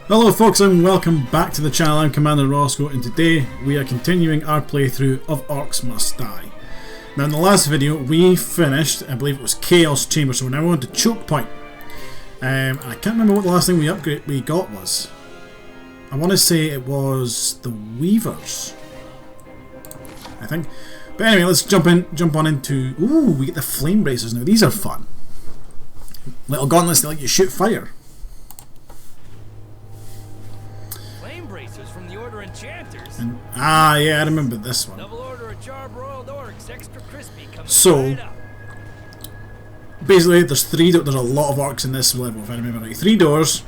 Hello folks and welcome back to the channel. I'm Commander Rossko and today we are continuing our playthrough of Orcs Must Die. Now in the last video we finished, I believe it was Chaos Chamber, so now we're on to Choke Point. I can't remember what the last thing we got was. I want to say it was the Weavers, I think. But anyway, let's jump on into... Ooh, we get the Flame Bracers now. These are fun. Little gauntlets that let you shoot fire. And, yeah, I remember this one. So, basically, there's a lot of orcs in this level, if I remember right. 3 doors,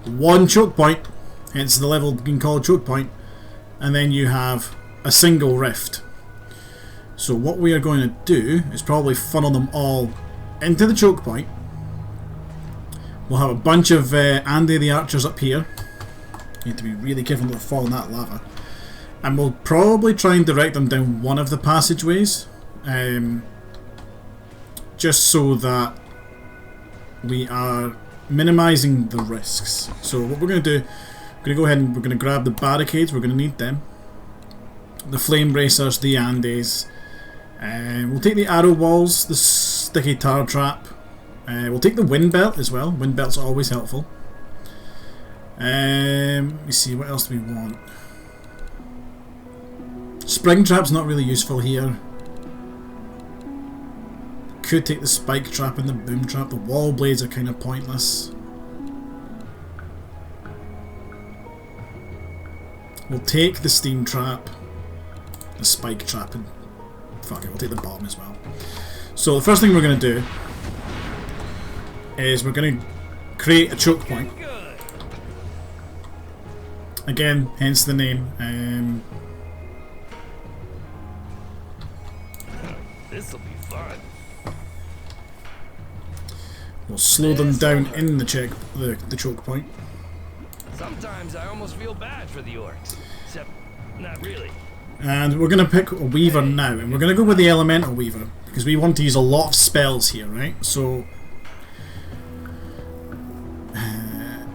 1 choke point, hence the level being called choke point, and then you have a single rift. So what we are going to do is probably funnel them all into the choke point. We'll have a bunch of Andy the archers up here. You have to be really careful not to fall in that lava. And we'll probably try and direct them down one of the passageways. Just so that we are minimising the risks. So what we're going to do, we're going to go ahead and we're going to grab the barricades, we're going to need them. The flame bracers, the Andes. We'll take the arrow walls, the sticky tar trap. We'll take the wind belt as well. Wind belts are always helpful. Let me see, what else do we want? Spring trap's not really useful here. Could take the spike trap and the boom trap. The wall blades are kind of pointless. We'll take the steam trap, the spike trap, and fuck it, we'll take the bomb as well. So the first thing we're going to do is we're going to create a choke point. Again, hence the name. This'll be fun. We'll slow them down in the choke point. Sometimes I almost feel bad for the orcs, except not really. And we're going to pick a weaver now, and we're going to go with the elemental weaver because we want to use a lot of spells here, right? So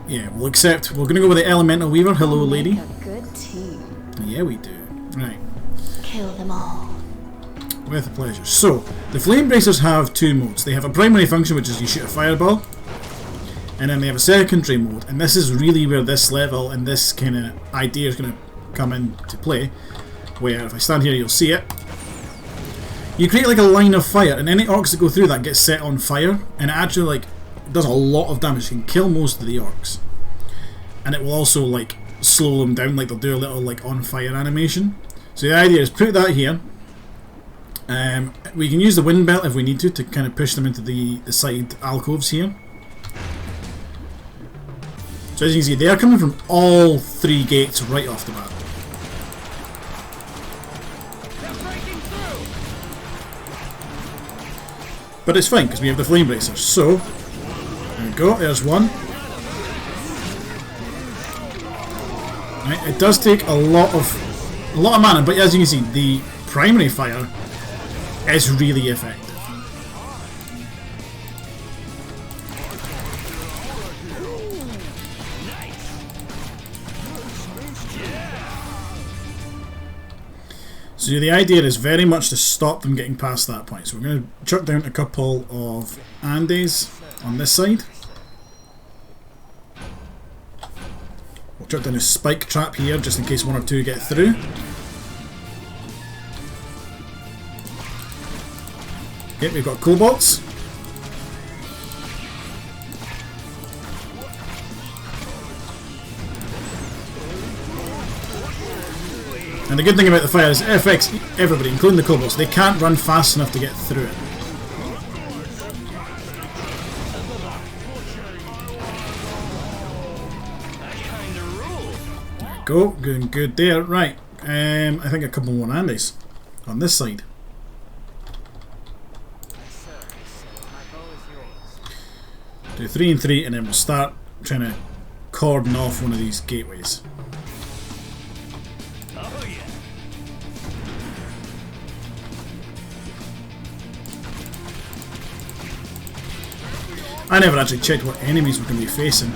yeah, we'll accept. We're going to go with the elemental weaver. Hello, lady. A good team. Yeah, we do. Right. Kill them all. With pleasure. So, the flame bracers have 2 modes. They have a primary function, which is you shoot a fireball, and then they have a secondary mode, and this is really where this level and this kind of idea is going to come into play, where if I stand here you'll see it. You create like a line of fire, and any orcs that go through that get set on fire, and it actually like does a lot of damage. You can kill most of the orcs, and it will also like slow them down, like they'll do a little like on fire animation. So the idea is put that here. We can use the wind belt if we need to kind of push them into the side alcoves here. So as you can see, they are coming from all 3 gates right off the bat. But it's fine because we have the flame bracers. So there we go. There's one. Right, it does take a lot of mana, but as you can see, the primary fire is really effective. So the idea is very much to stop them getting past that point. So we're going to chuck down a couple of Andes on this side. We'll chuck down a spike trap here just in case 1 or 2 get through. Okay, we've got kobolds. And the good thing about the fire is it affects everybody, including the kobolds. They can't run fast enough to get through it. There we go, going good there. Right, I think a couple more Andes on this side. Do 3 and 3, and then we'll start trying to cordon off one of these gateways. Oh yeah. I never actually checked what enemies we're going to be facing.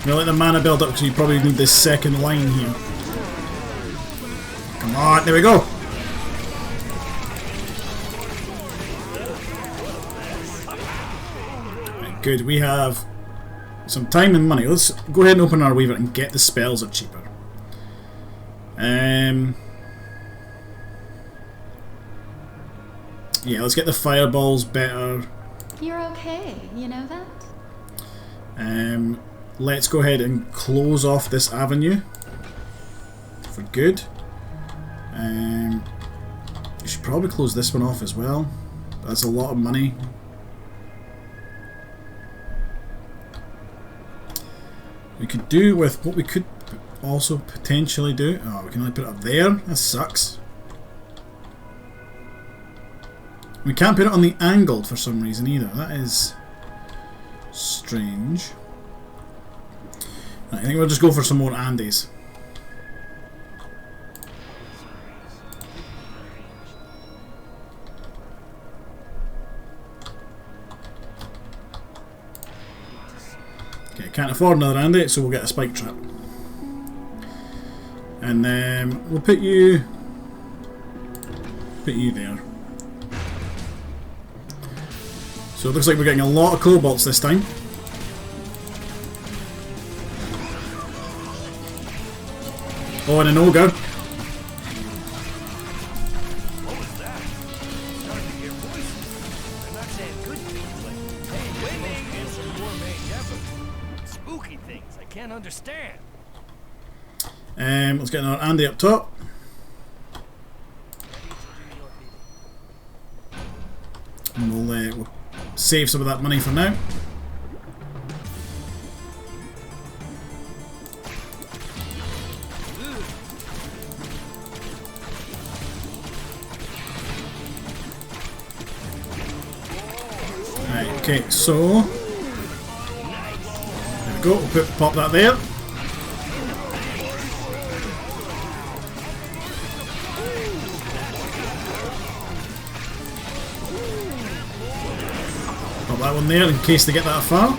We'll let the mana build up because you probably need this second line here. Come on, there we go. Right, good, we have some time and money. Let's go ahead and open our Weaver and get the spells are cheaper. Yeah, let's get the fireballs better. You're okay, you know that? Let's go ahead and close off this avenue for good. You should probably close this one off as well. That's a lot of money. We could do with what we could also potentially do. Oh, we can only put it up there. That sucks. We can't put it on the angled for some reason either. That is strange. Right, I think we'll just go for some more Andes. Okay, can't afford another Andy, so we'll get a spike trap. And then we'll put you there. So it looks like we're getting a lot of kobolds this time. Oh, and an ogre. What was that? Starting to hear voices. I'm not saying good things like, hey, waiting and some gourmet effort. Spooky things I can't understand. Let's get another Andy up top. And we'll save some of that money for now. Right, okay, so there we go, we'll pop that there. Pop that one there in case they get that far.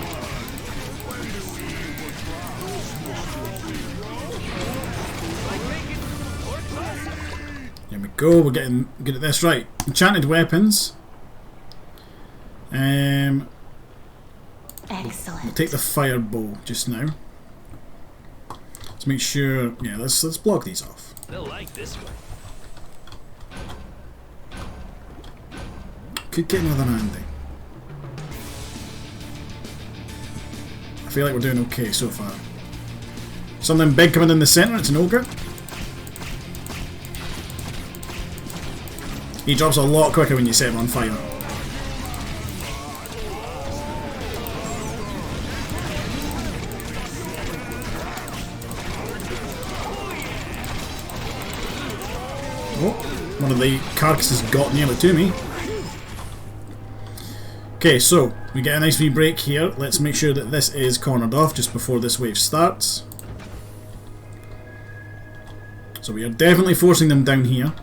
There we go, we're getting good at this. Right, enchanted weapons. Excellent. We'll take the fire bow just now. Let's make sure. Yeah, let's block these off. They'll like this one. Could get another Andy. I feel like we're doing okay so far. Something big coming in the centre. It's an ogre. He drops a lot quicker when you set him on fire. Oh, one of the carcasses got nearly to me. Okay, so we get a nice wee break here. Let's make sure that this is cornered off just before this wave starts. So we are definitely forcing them down here.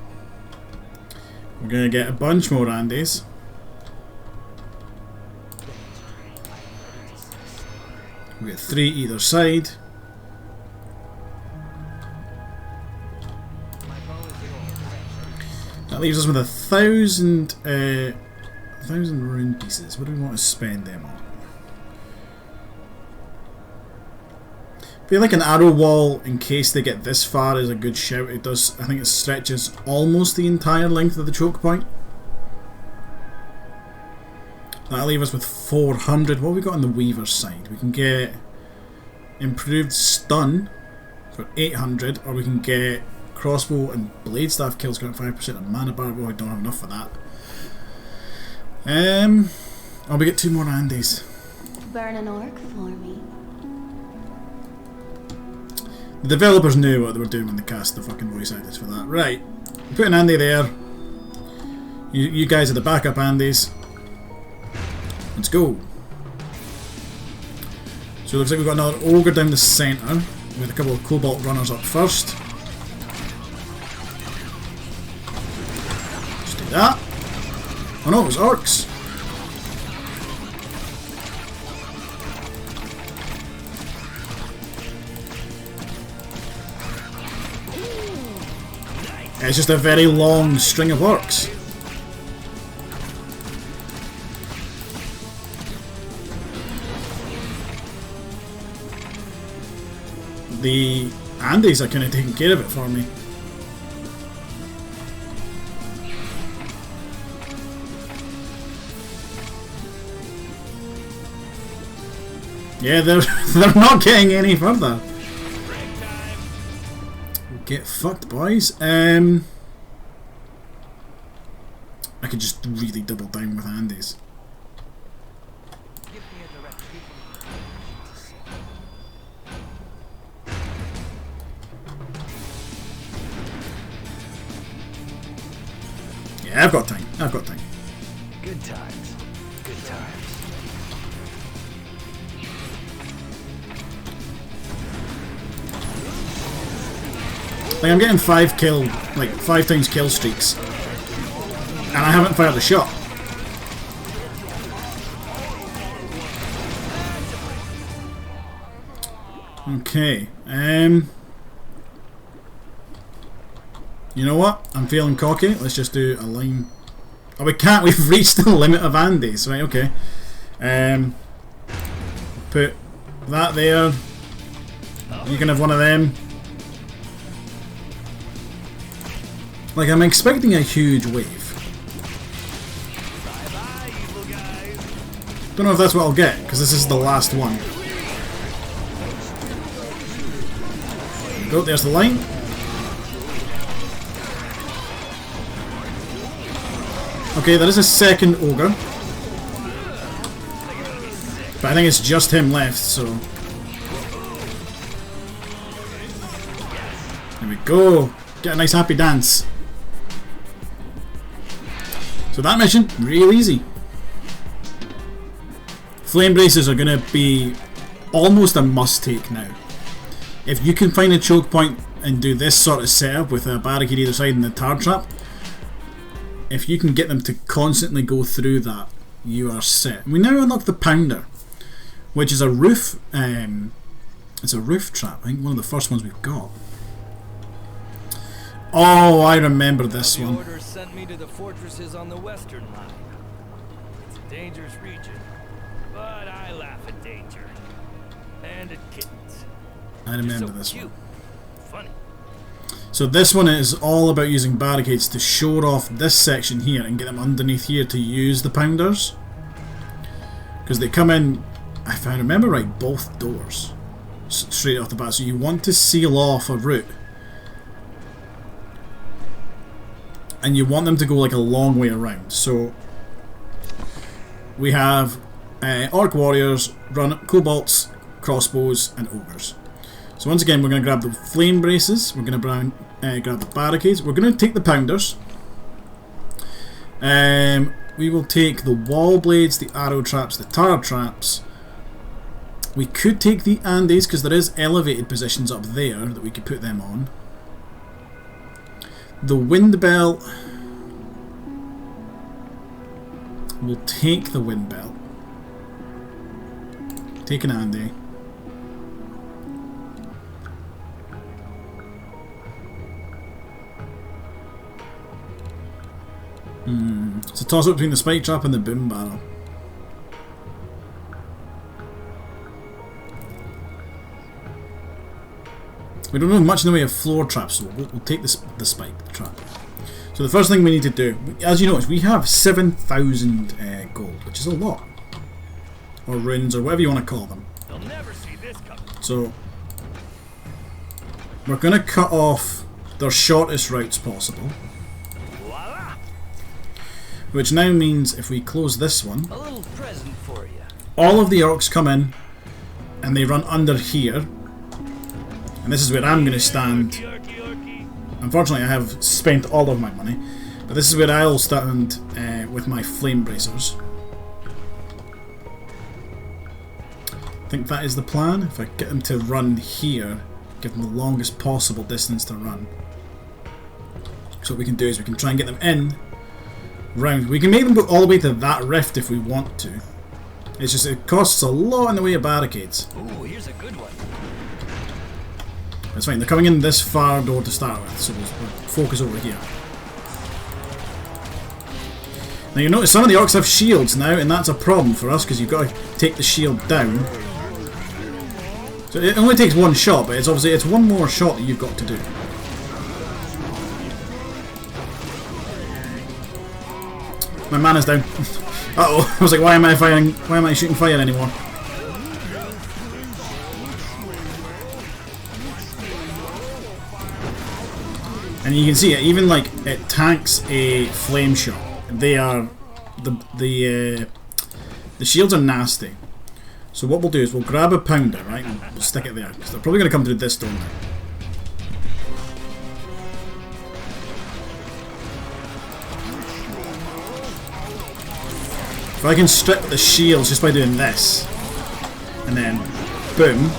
We're going to get a bunch more Andes. We get 3 either side. That leaves us with 1,000 rune pieces. What do we want to spend them on? I feel like an arrow wall, in case they get this far, is a good shout. It does. I think it stretches almost the entire length of the choke point. That'll leave us with 400. What have we got on the Weaver side? We can get improved stun for 800, or we can get crossbow and blade staff kills grant 5% of mana bar. Oh, I don't have enough for that. Oh, we get 2 more Andes. Burn an orc for me. The developers knew what they were doing when they cast the fucking voice actors for that. Right, put an Andy there. You guys are the backup Andes. Let's go. So it looks like we've got another ogre down the centre with a couple of cobalt runners up first. Just do that. Oh no, it was orcs. It's just a very long string of orcs. The Andes are kind of taking care of it for me. Yeah, they're not getting any further. Get fucked, boys. I could just really double down with Andes. Yeah, I've got time. I've got time. Good times. Good times. Like, I'm getting 5 times kill streaks, and I haven't fired a shot. Okay, you know what? I'm feeling cocky. Let's just do a line. Oh, we can't. We've reached the limit of Andes. Right, okay. Put that there. You can have one of them. Like, I'm expecting a huge wave. Don't know if that's what I'll get, because this is the last one. There we go, there's the line. Okay, there is a second ogre. But I think it's just him left, so... There we go. Get a nice happy dance. So that mission, real easy. Flame braces are going to be almost a must-take now. If you can find a choke point and do this sort of setup with a barricade either side and the tar trap, if you can get them to constantly go through that, you are set. We now unlock the Pounder, which is a roof. It's a roof trap. I think one of the first ones we've got. Oh, I remember this one. The orders sent me to the fortresses on the western line. It's a dangerous region, but I laugh at danger and at kittens. I remember this one. Funny. So this one is all about using barricades to shore off this section here and get them underneath here to use the Pounders. Because they come in, if I remember right, both doors straight off the bat. So you want to seal off a route. And you want them to go like a long way around. So we have orc warriors, run kobolds, crossbows, and ogres. So once again, we're going to grab the flame braces. We're going to grab the barricades. We're going to take the Pounders. We will take the wall blades, the arrow traps, the tar traps. We could take the Andes because there is elevated positions up there that we could put them on. The wind bell. We'll take the wind bell. Take an Andy. It's a toss up between the spike trap and the boom barrel. We don't have much in the way of floor traps, so we'll take the spike trap. So the first thing we need to do, as you notice, we have 7,000 gold, which is a lot. Or runes, or whatever you want to call them. They'll never see this coming. So we're going to cut off their shortest routes possible. Voila! Which now means if we close this one, A little present for you. all of the orcs come in and they run under here. And this is where I'm going to stand. Unfortunately, I have spent all of my money, but this is where I'll stand with my flame bracers. I think that is the plan. If I get them to run here, give them the longest possible distance to run. So what we can do is we can try and get them in, round. We can make them go all the way to that rift if we want to. It's just it costs a lot in the way of barricades. Ooh, here's a good one. That's fine, they're coming in this far door to start with, so we'll focus over here. Now you notice some of the orcs have shields now, and that's a problem for us because you've got to take the shield down. So it only takes one shot, but it's obviously it's one more shot that you've got to do. My mana's down. Uh-oh, I was like, why am I firing? Why am I shooting fire anymore? And you can see it, even like it tanks a flame shot. They are the shields are nasty. So what we'll do is we'll grab a pounder, right, and we'll stick it there because they're probably going to come through this door now. If I can strip the shields just by doing this, and then boom.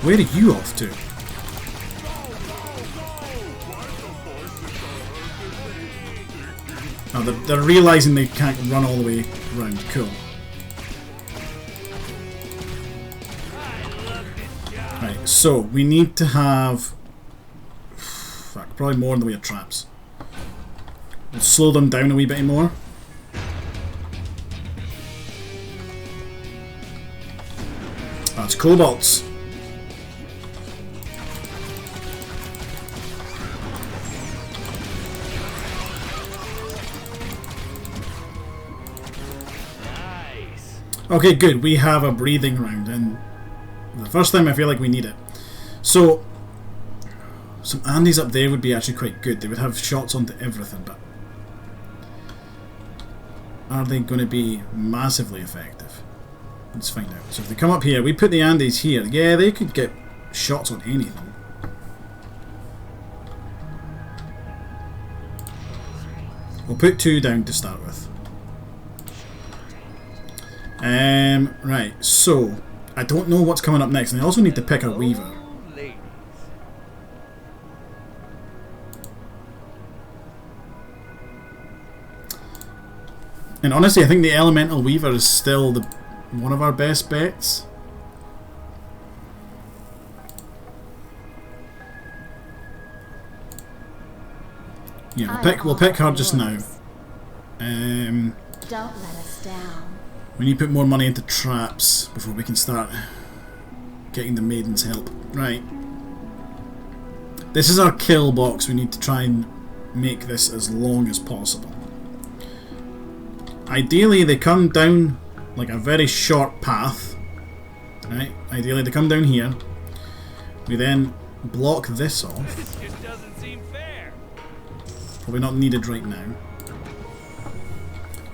Where are you off to? Oh, they're realising they can't run all the way around. Cool. Right, so we need to have... Fuck, probably more in the way of traps. We'll slow them down a wee bit more. That's kobolds. Okay, good. We have a breathing round, and the first time I feel like we need it. So, some Andes up there would be actually quite good. They would have shots onto everything, but are they going to be massively effective? Let's find out. So if they come up here, we put the Andes here. Yeah, they could get shots on anything. We'll put 2 down to start with. Right, so I don't know what's coming up next, and I also need to pick a weaver. And honestly, I think the elemental weaver is still one of our best bets. Yeah, we'll pick her just now. Don't let us down. We need to put more money into traps before we can start getting the maiden's help. Right. This is our kill box. We need to try and make this as long as possible. Ideally, they come down like a very short path. Right? Ideally, they come down here. We then block this off. This just doesn't seem fair. Probably not needed right now.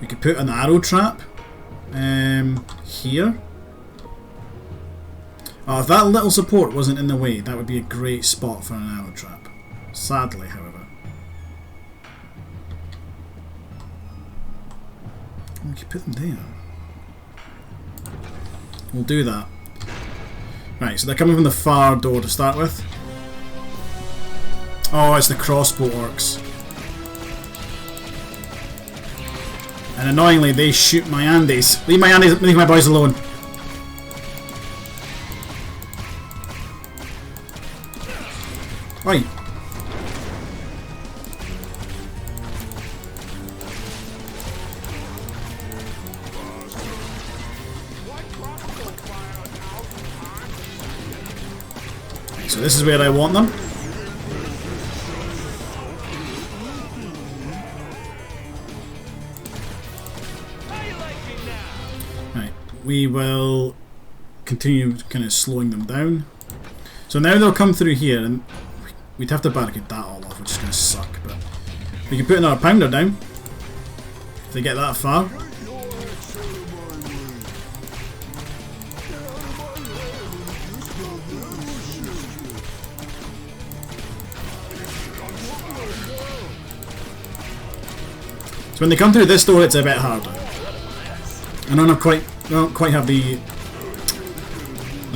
We could put an arrow trap. Here. Oh, if that little support wasn't in the way, that would be a great spot for an arrow trap. Sadly, however. We could put them there. We'll do that. Right, so they're coming from the far door to start with. Oh, it's the crossbow orcs. And annoyingly, they shoot my Andes. Leave my Andes, leave my boys alone. Oi. So this is where I want them. We will continue kind of slowing them down. So now they'll come through here, and we'd have to barricade that all off, which is going to suck, but we can put another pounder down if they get that far. So when they come through this door, it's a bit harder. I don't quite have the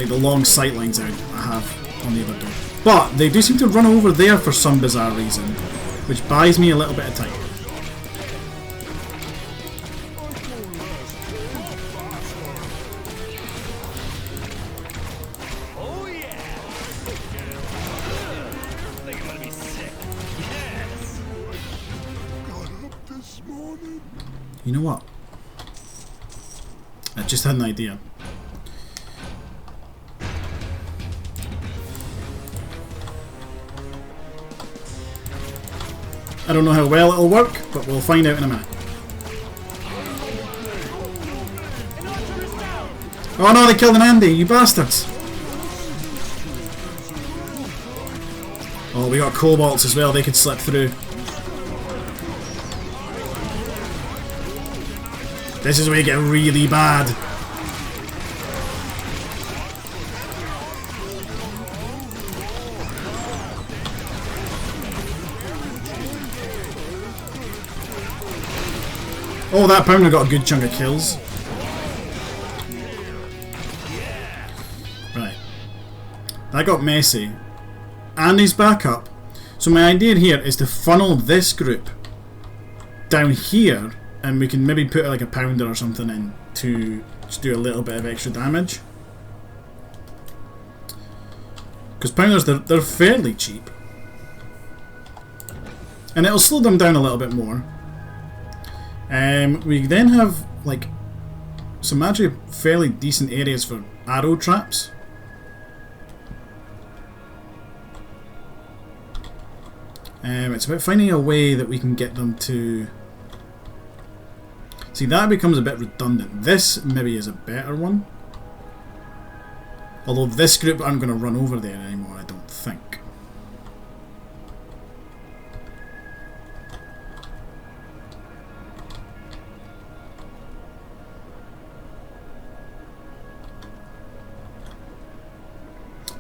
long sight lines I have on the other door. But they do seem to run over there for some bizarre reason, which buys me a little bit of time. You know what? I just had an idea. I don't know how well it'll work, but we'll find out in a minute. Oh no, they killed an Andy, you bastards! Oh, we got kobolds as well, they could slip through. This is where you get really bad. Oh, that pounder got a good chunk of kills. Right. That got messy. And he's back up. So my idea here is to funnel this group down here, and we can maybe put like a pounder or something in to just do a little bit of extra damage. Because pounders, they're fairly cheap. And it'll slow them down a little bit more. We then have like some actually fairly decent areas for arrow traps. It's about finding a way that we can get them to... See, that becomes a bit redundant. This maybe is a better one. Although this group aren't going to run over there anymore, I don't think.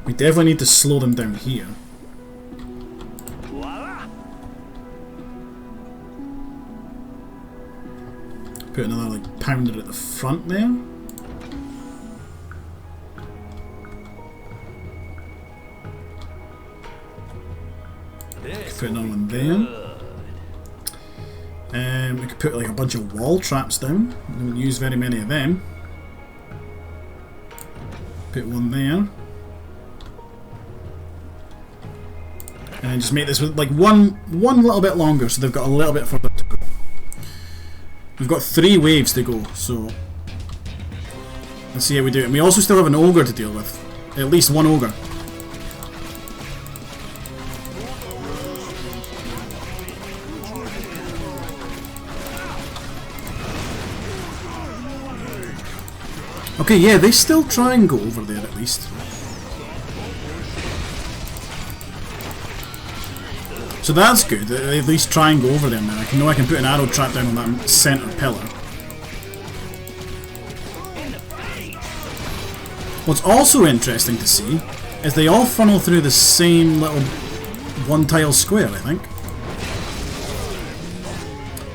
We definitely need to slow them down here. Put another like pounder at the front there. Put another one there. We could put like a bunch of wall traps down. We don't use very many of them. Put one there. And just make this with like one little bit longer, so they've got a little bit further to go. We've got 3 waves to go, so let's see how we do it. And we also still have an ogre to deal with. At least one ogre. Okay, yeah, they still try and go over there at least. So that's good. They at least try and go over there now. I know I can put an arrow trap down on that centre pillar. What's also interesting to see is they all funnel through the same little one-tile square, I think.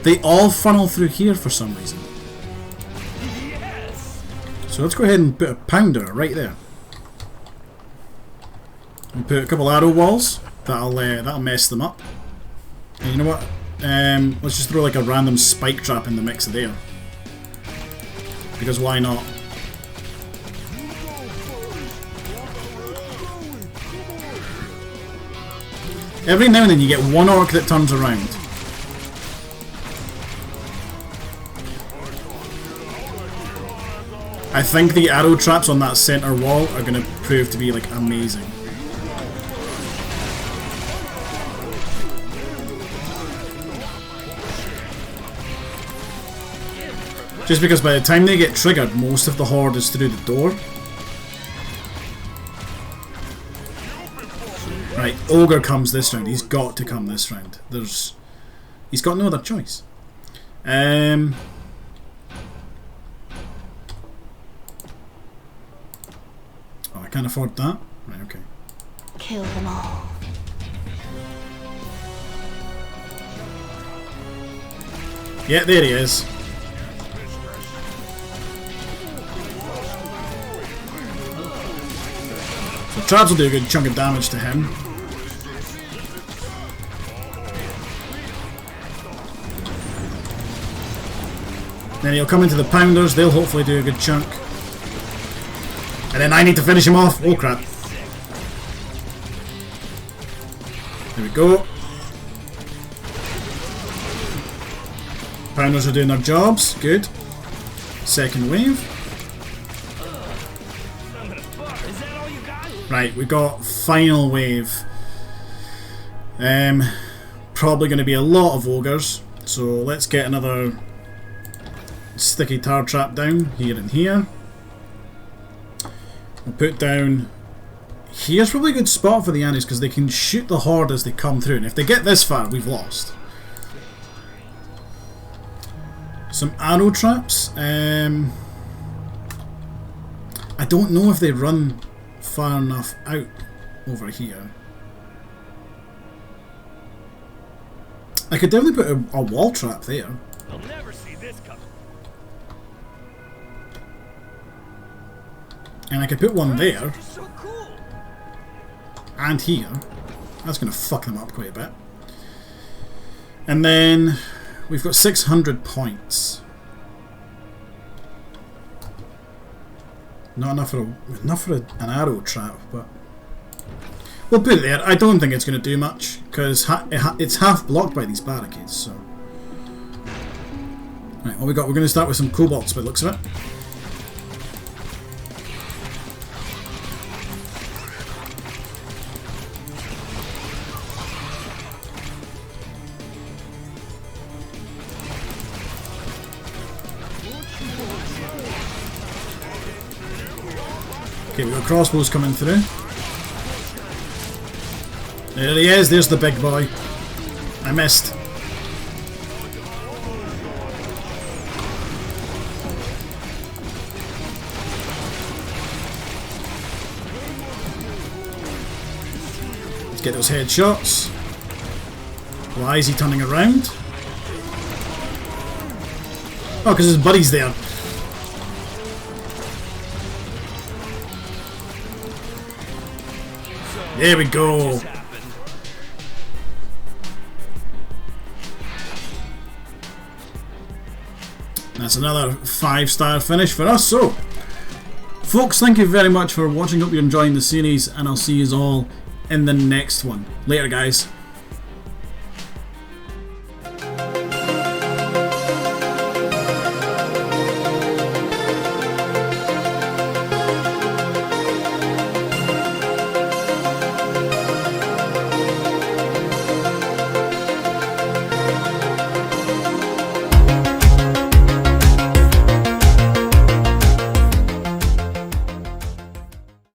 They all funnel through here for some reason. So let's go ahead and put a pounder right there. And put a couple arrow walls. That'll mess them up. And you know what? Let's just throw like a random spike trap in the mix there. Because why not? Every now and then you get one orc that turns around. I think the arrow traps on that centre wall are going to prove to be like amazing. Just because by the time they get triggered, most of the horde is through the door. Right, ogre comes this round. He's got to come this round. He's got no other choice. Oh, I can't afford that. Right, okay. Kill them all. Yeah, there he is. So traps will do a good chunk of damage to him. Then he'll come into the pounders, they'll hopefully do a good chunk. And then I need to finish him off. Oh crap. There we go. Pounders are doing their jobs. Good. Second wave. Right, we got final wave. Probably going to be a lot of ogres. So let's get another sticky tar trap down here and here. We'll put down... Here's probably a good spot for the Annies because they can shoot the horde as they come through. And if they get this far, we've lost. Some arrow traps. I don't know if they run far enough out over here. I could definitely put a wall trap there. They'll never see this coming. And I could put one there. So cool. And here. That's going to fuck them up quite a bit. And then we've got 600 points. Not enough for an arrow trap, but we'll put it there. I don't think it's going to do much because it's half blocked by these barricades. So, right, what we got? We're going to start with some kobolds by the looks of it. Okay, we've got crossbows coming through. There he is, there's the big boy. I missed. Let's get those headshots. Why is he turning around? Oh, because his buddy's there. There we go. That's another 5-star finish for us. So, folks, thank you very much for watching. Hope you're enjoying the series, and I'll see you all in the next one. Later, guys.